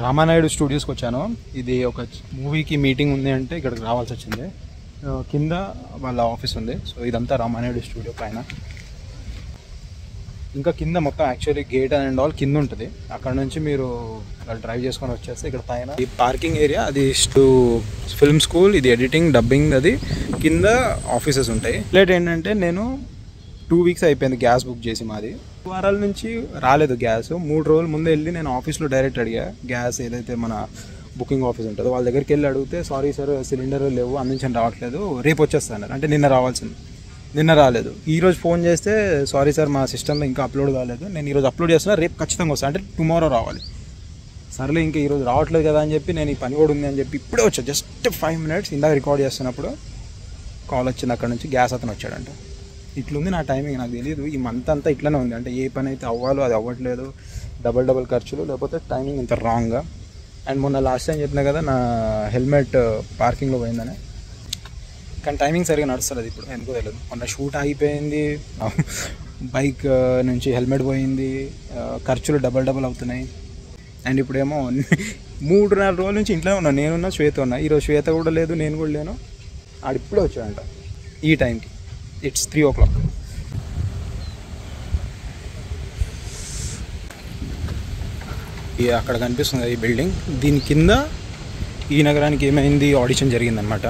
రామానాయుడు స్టూడియోస్కి వచ్చాను. ఇది ఒక మూవీకి మీటింగ్ ఉంది అంటే ఇక్కడికి రావాల్సి వచ్చింది. కింద వాళ్ళ ఆఫీస్ ఉంది. సో ఇదంతా రామానాయుడు స్టూడియో పైన. ఇంకా కింద మొత్తం యాక్చువల్లీ గేట్ అండ్ ఆల్ కింద ఉంటుంది. అక్కడ నుంచి మీరు డ్రైవ్ చేసుకొని వచ్చేస్తే ఇక్కడ పైన ఈ పార్కింగ్ ఏరియా, అది ఫిల్మ్ స్కూల్, ఇది ఎడిటింగ్, డబ్బింగ్, అది కింద ఆఫీసెస్ ఉంటాయి. లేట్ ఏంటంటే నేను 2 వీక్స్ అయిపోయింది గ్యాస్ బుక్ చేసి. మాది 2 వారాల నుంచి రాలేదు గ్యాస్. 3 రోజుల ముందే వెళ్ళి నేను ఆఫీస్లో డైరెక్ట్ అడిగా. గ్యాస్ ఏదైతే మన బుకింగ్ ఆఫీస్ ఉంటుందో వాళ్ళ దగ్గరికి వెళ్ళి అడిగితే, సారీ సార్ సిలిండర్ లేవు, అందించని రావట్లేదు, రేపు వచ్చేస్తాను అంటే నిన్న రావాల్సింది. నిన్న రాలేదు. ఈరోజు ఫోన్ చేస్తే, సారీ సార్ మా సిస్టంలో ఇంకా అప్లోడ్ కాలేదు, నేను ఈరోజు అప్లోడ్ చేస్తున్నా, రేపు ఖచ్చితంగా వస్తాను అంటే టుమారో రావాలి. సర్లే ఇంకా ఈరోజు రావట్లేదు కదా అని చెప్పి నేను ఈ పని కూడా ఉంది అని చెప్పి ఇప్పుడే వచ్చా. జస్ట్ 5 minutes ఇందాక రికార్డ్ చేస్తున్నప్పుడు కాల్ వచ్చింది అక్కడ నుంచి. గ్యాస్ అతను వచ్చాడంట. ఇట్లుంది నా టైమింగ్. నాకు తెలియదు ఈ మంత్ అంతా ఇట్లనే ఉంది. అంటే ఏ పని అయితే అవ్వాలో అది అవ్వట్లేదు, డబల్ ఖర్చులు, లేకపోతే టైమింగ్ ఇంత రాంగ్గా. అండ్ మొన్న లాస్ట్ టైం చెప్పినా కదా నా హెల్మెట్ పార్కింగ్లో పోయిందని, కానీ టైమింగ్ సరిగా నడుస్తుంది ఇప్పుడు, ఎందుకో తెలియదు. మొన్న షూట్ ఆగిపోయింది, బైక్ నుంచి హెల్మెట్ పోయింది, ఖర్చులు డబల్ అవుతున్నాయి. అండ్ ఇప్పుడేమో 3-4 రోజుల నుంచి ఇంట్లో ఉన్నా. నేనున్నా, శ్వేత ఉన్నా. ఈరోజు శ్వేత కూడా లేదు, నేను కూడా లేను. ఆడిప్పుడే వచ్చాడంట ఈ టైంకి. It's 3 o'clock. అక్కడ కనిపిస్తుంది ఈ బిల్డింగ్. దీని కింద ఈ నగరానికి ఏమైంది ఆడిషన్ జరిగిందనమాట.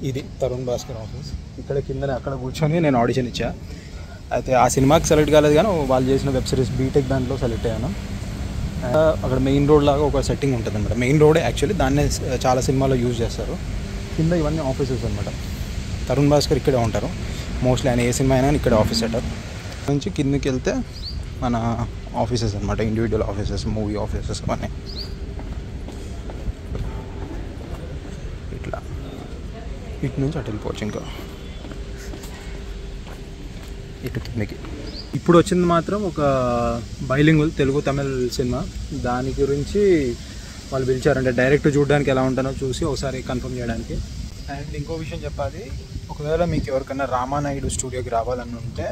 ఇది తరుణ్ భాస్కర్ ఆఫీస్. ఇక్కడ కిందనే అక్కడ కూర్చొని నేను ఆడిషన్ ఇచ్చా. అయితే ఆ సినిమాకి సెలెక్ట్ కాలేదు, కానీ వాళ్ళు చేసిన వెబ్ సిరీస్ బీటెక్ దాంట్లో సెలెక్ట్ అయ్యాను. అక్కడ మెయిన్ రోడ్ లాగా ఒక సెట్టింగ్ ఉంటుంది అనమాట. మెయిన్ రోడే యాక్చువల్లీ, దాన్నే చాలా సినిమాల్లో యూజ్ చేస్తారు. కింద ఇవన్నీ ఆఫీసెస్ అనమాట. తరుణ్ భాస్కర్ ఇక్కడే ఉంటారు మోస్ట్లీ. ఆయన ఏ సినిమా అయినా ఇక్కడ ఆఫీస్ సెటప్. నుంచి కిందకి వెళ్తే మన ఆఫీసెస్ అనమాట, ఇండివిజువల్ ఆఫీసెస్, మూవీ ఆఫీసెస్ అవన్నీ. ఇట్లా ఇటు నుంచి అటు వెళ్ళిపోవచ్చు. ఇంకా ఇటు కిందకి. ఇప్పుడు వచ్చింది మాత్రం ఒక బైలింగుల్ తెలుగు తమిళ్ సినిమా. దాని గురించి వాళ్ళు పిలిచారంటే డైరెక్ట్ చూడడానికి ఎలా ఉంటానో చూసి ఒకసారి కన్ఫర్మ్ చేయడానికి. అండ్ ఇంకో విషయం చెప్పాలి, ఒకవేళ మీకు ఎవరికైనా రామానాయుడు స్టూడియోకి రావాలని ఉంటే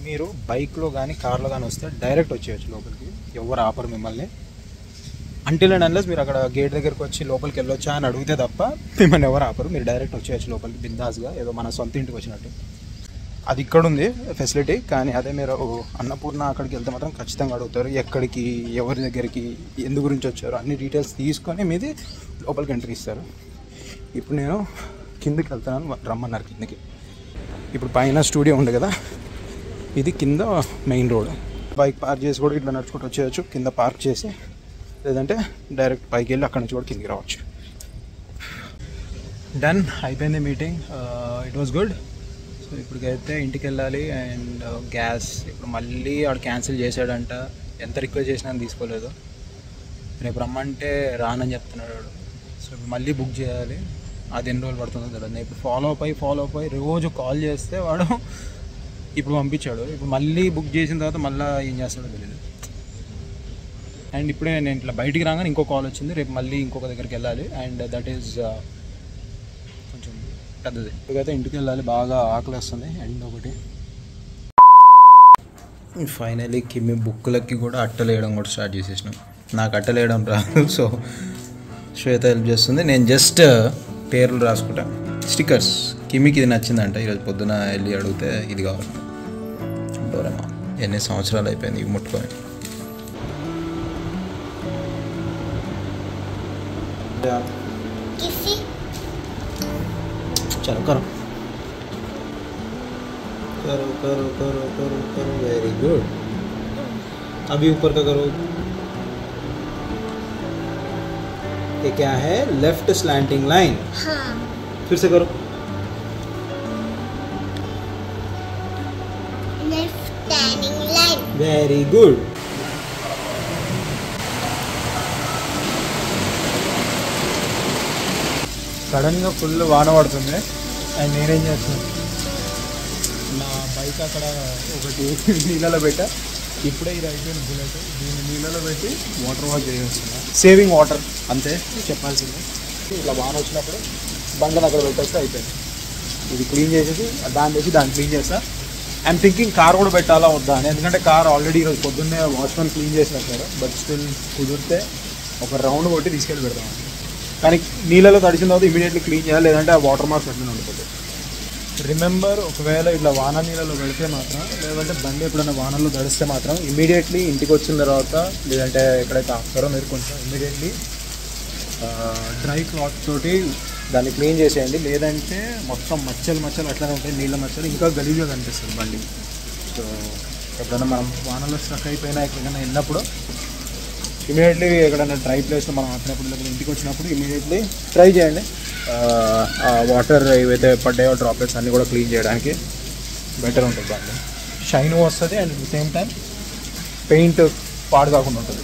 మీరు బైక్లో కానీ కార్లో కానీ వస్తే డైరెక్ట్ వచ్చేయచ్చు లోపలికి. ఎవరు ఆపరు మిమ్మల్ని. అంటిల్ అండ్ అన్లెస్ మీరు అక్కడ గేట్ దగ్గరికి వచ్చి లోపలికి వెళ్ళొచ్చా అని అడిగితే తప్ప మిమ్మల్ని ఎవరు ఆపరు. మీరు డైరెక్ట్ వచ్చేయచ్చు లోపలికి బిందాస్గా, ఏదో మన సొంత ఇంటికి వచ్చినట్టు. అది ఇక్కడ ఉంది ఫెసిలిటీ. కానీ అదే మీరు అన్నపూర్ణ అక్కడికి వెళ్తే మాత్రం ఖచ్చితంగా అడుగుతారు, ఎక్కడికి, ఎవరి దగ్గరికి, ఎందు గురించి వచ్చారు, అన్ని డీటెయిల్స్ తీసుకొని మీది లోపలికి ఎంట్రీ ఇస్తారు. ఇప్పుడు నేను కిందకి వెళ్తున్నాను, రమ్మన్నారు కిందకి. ఇప్పుడు పైన స్టూడియో ఉంది కదా, ఇది కింద మెయిన్ రోడ్. బైక్ పార్క్ చేసి కూడా ఇట్లా నడుచుకుంటూ వచ్చేయచ్చు. కింద పార్క్ చేసి, లేదంటే డైరెక్ట్ పైకి వెళ్ళి అక్కడ నుంచి కూడా కిందకి రావచ్చు. డన్, అయిపోయింది meeting. It was good. So ఇప్పటికైతే ఇంటికి వెళ్ళాలి. అండ్ గ్యాస్ ఇప్పుడు మళ్ళీ ఆడు క్యాన్సిల్ చేశాడంట. ఎంత రిక్వెస్ట్ చేసినా తీసుకోలేదు. రేపు రమ్మంటే రానని చెప్తున్నాడు వాడు. సో ఇప్పుడు మళ్ళీ బుక్ చేయాలి. అది ఎన్ని రోజులు పడుతుందో తెలియదు. నేను ఇప్పుడు ఫాలో అప్ అయ్యి రోజు కాల్ చేస్తే వాడు ఇప్పుడు పంపించాడు. ఇప్పుడు మళ్ళీ బుక్ చేసిన తర్వాత మళ్ళీ ఏం చేస్తాడో తెలియదు. అండ్ ఇప్పుడే నేను ఇట్లా బయటికి రాగానే ఇంకో కాల్ వచ్చింది. రేపు మళ్ళీ ఇంకొక దగ్గరికి వెళ్ళాలి. అండ్ దట్ ఈజ్ కొంచెం పెద్దది. ఇప్పుడైతే ఇంటికి వెళ్ళాలి, బాగా ఆకలి వస్తుంది. అండ్ ఒకటి ఫైనలీ కిమ్మి బుక్కులకి కూడా అట్టలు వేయడం కూడా స్టార్ట్ చేసేసినాం. నాకు అట్టలు వేయడం రాదు, సో శ్వేత హెల్ప్ చేస్తుంది. నేను జస్ట్ పేర్లు రాసుకుంటా, స్టిక్కర్స్. కిమ్మికి ఇది నచ్చిందంట. ఈరోజు పొద్దున వెళ్ళి అడిగితే ఇది కావాలి. డోరేమా ఎన్ని సంవత్సరాలు అయిపోయింది ఇవి ముట్టుకొని. चलो करो करो करो करो करो करो वेरी गुड. अभी ऊपर का करो. ये क्या है? Left slanting line. हाँ. फिर से करो. Left slanting line. Very good. సడన్గా ఫుల్ వాన పడుతుంది. అండ్ నేనేం చేస్తున్నాను, నా బైక్ అక్కడ ఒకటి నీళ్ళలో పెట్టా. ఇప్పుడే ఇది అయిపోయిన బుల్లెట్, దీన్ని నీళ్ళలో పెట్టి వాటర్ వాష్ చేస్తున్నా. సేవింగ్ వాటర్ అంతే చెప్పాల్సింది. ఇట్లా వాన వచ్చినప్పుడు బండను అక్కడ పెట్టేస్తే అయిపోయింది. ఇది క్లీన్ చేసేసి దాన్ని క్లీన్ చేస్తా. ఐఎమ్ థింకింగ్ కార్ కూడా పెట్టాలా వద్దా అని. ఎందుకంటే కార్ ఆల్రెడీ ఈరోజు పొద్దున్నే వాచ్మెన్ క్లీన్ చేసినట్టు. బట్ స్టిల్ కుదిరితే ఒక రౌండ్ కొట్టి తీసుకెళ్ళి పెడతాం. కానీ నీళ్ళలో తడిసిన తర్వాత ఇమీడియట్లీ క్లీన్ చేయాలి, లేదంటే ఆ వాటర్ మార్క్స్ అట్లనే ఉండిపోతాయి. రిమెంబర్, ఒకవేళ ఇట్లా వాన నీళ్ళలో పెడితే మాత్రం, లేదంటే బండి ఎప్పుడైనా వానల్లో తడిస్తే మాత్రం ఇమీడియట్లీ ఇంటికి వచ్చిన తర్వాత, లేదంటే ఎక్కడైతే ఆపుతారో మీరు కొంచెం ఇమీడియట్లీ డ్రై క్లాత్ తోటి దాన్ని క్లీన్ చేసేయండి. లేదంటే మొత్తం మచ్చలు అట్లనే ఉంటాయి, నీళ్ళ మచ్చలు ఇంకా గలీజ్గా కనిపిస్తుంది బండి. సో ఎప్పుడైనా మనం వానలో స్ట్రక్ అయిపోయినా ఎక్కడికైనా వెళ్ళినప్పుడు ఇమీడియట్లీ ఎక్కడైనా డ్రై ప్లేస్లో మనం ఆపినప్పుడు, లేకపోతే ఇంటికి వచ్చినప్పుడు ఇమీడియట్లీ ట్రై చేయండి ఆ వాటర్ ఏవైతే పడ్డాయో డ్రాప్లెట్స్ అన్నీ కూడా క్లీన్ చేయడానికి బెటర్ ఉంటుంది బండి. షైన్ వస్తుంది and at the same time paint పాడు కాకుండా ఉంటుంది.